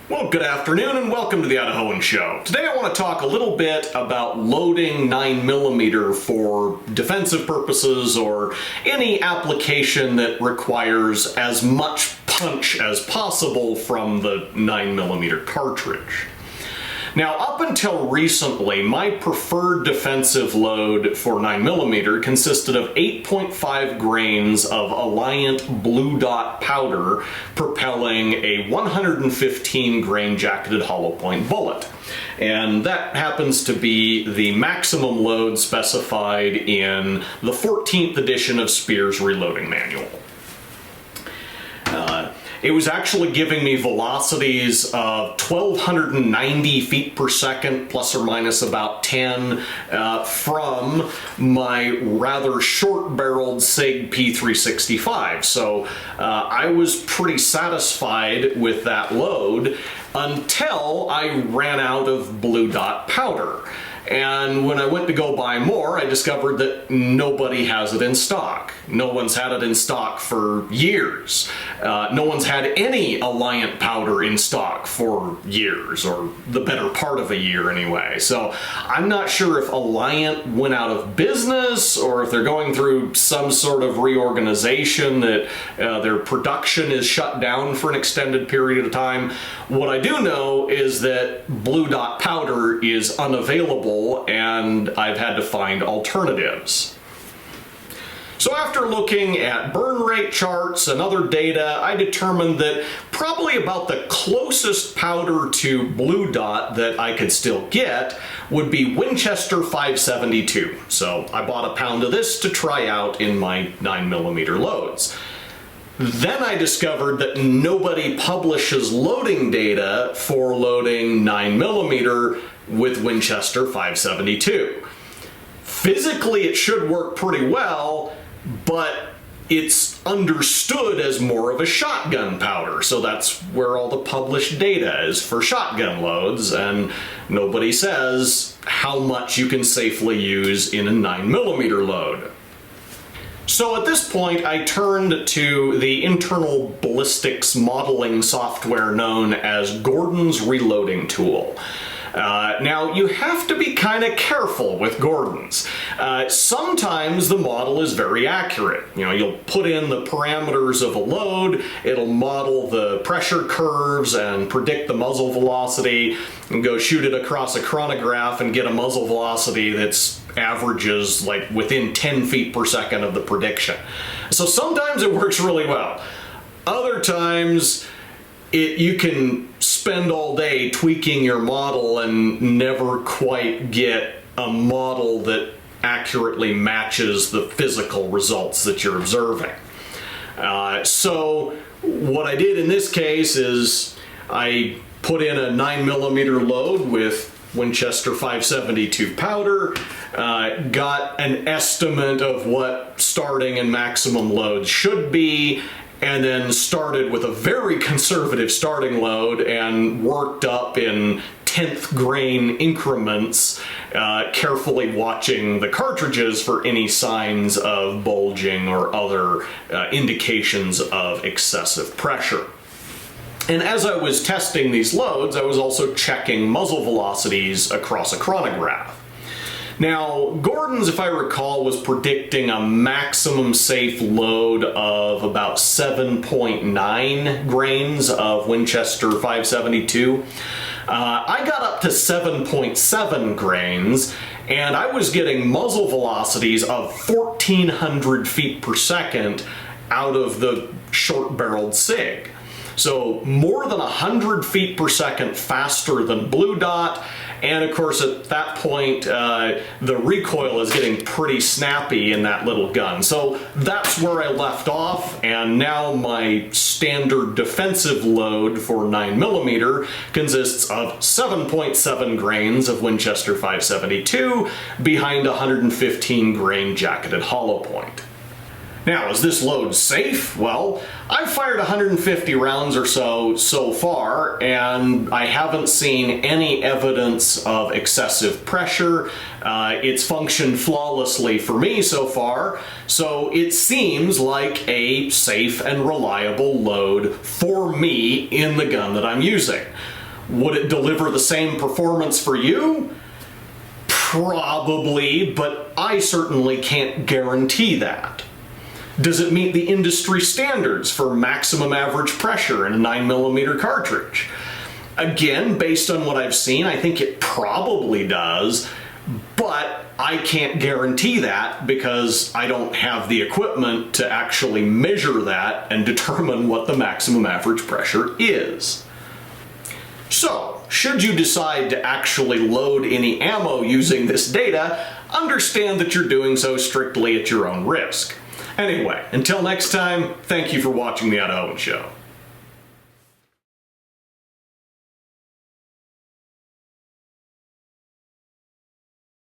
Well, good afternoon and welcome to the Idahoan Show. Today I want to talk a little bit about loading 9mm for defensive purposes or any application that requires as much punch as possible from the 9mm cartridge. Now, up until recently, my preferred defensive load for 9mm consisted of 8.5 grains of Alliant Blue Dot powder propelling a 115 grain jacketed hollow point bullet. And that happens to be the maximum load specified in the 14th edition of Speer's Reloading Manual. It was actually giving me velocities of 1,290 feet per second, plus or minus about 10, from my rather short-barreled SIG P365. So I was pretty satisfied with that load until I ran out of Blue Dot powder. And when I went to go buy more, I discovered that nobody has it in stock. No one's had it in stock for years. No one's had any Alliant powder in stock for years, or the better part of a year anyway. So I'm not sure if Alliant went out of business or if they're going through some sort of reorganization that their production is shut down for an extended period of time. What I do know is that Blue Dot powder is unavailable and I've had to find alternatives. So after looking at burn rate charts and other data, I determined that probably about the closest powder to Blue Dot that I could still get would be Winchester 572. So I bought a pound of this to try out in my 9mm loads. Then I discovered that nobody publishes loading data for loading 9mm with Winchester 572. Physically it should work pretty well, but it's understood as more of a shotgun powder, so that's where all the published data is for shotgun loads, and nobody says how much you can safely use in a 9mm load. So at this point, I turned to the internal ballistics modeling software known as Gordon's Reloading Tool. Now, you have to be kind of careful with Gordon's. Sometimes the model is very accurate. You know, you'll put in the parameters of a load, it'll model the pressure curves and predict the muzzle velocity, and go shoot it across a chronograph and get a muzzle velocity that's averages like within 10 feet per second of the prediction. So sometimes it works really well. Other times you can spend all day tweaking your model and never quite get a model that accurately matches the physical results that you're observing. So what I did in this case is I put in a 9mm load with Winchester 572 powder, got an estimate of what starting and maximum loads should be, and then started with a very conservative starting load and worked up in 10th grain increments, carefully watching the cartridges for any signs of bulging or other indications of excessive pressure. And as I was testing these loads, I was also checking muzzle velocities across a chronograph. Now, Gordon's, if I recall, was predicting a maximum safe load of about 7.9 grains of Winchester 572. I got up to 7.7 grains, and I was getting muzzle velocities of 1,400 feet per second out of the short-barreled SIG. So more than 100 feet per second faster than Blue Dot, and of course at that point the recoil is getting pretty snappy in that little gun. So that's where I left off, and now my standard defensive load for 9mm consists of 7.7 grains of Winchester 572 behind a 115 grain jacketed hollow point. Now, is this load safe? Well, I've fired 150 rounds or so far, and I haven't seen any evidence of excessive pressure. It's functioned flawlessly for me so far, so it seems like a safe and reliable load for me in the gun that I'm using. Would it deliver the same performance for you? Probably, but I certainly can't guarantee that. Does it meet the industry standards for maximum average pressure in a 9mm cartridge? Again, based on what I've seen, I think it probably does, but I can't guarantee that because I don't have the equipment to actually measure that and determine what the maximum average pressure is. So, should you decide to actually load any ammo using this data, understand that you're doing so strictly at your own risk. Anyway, until next time, thank you for watching The Idahoan Show.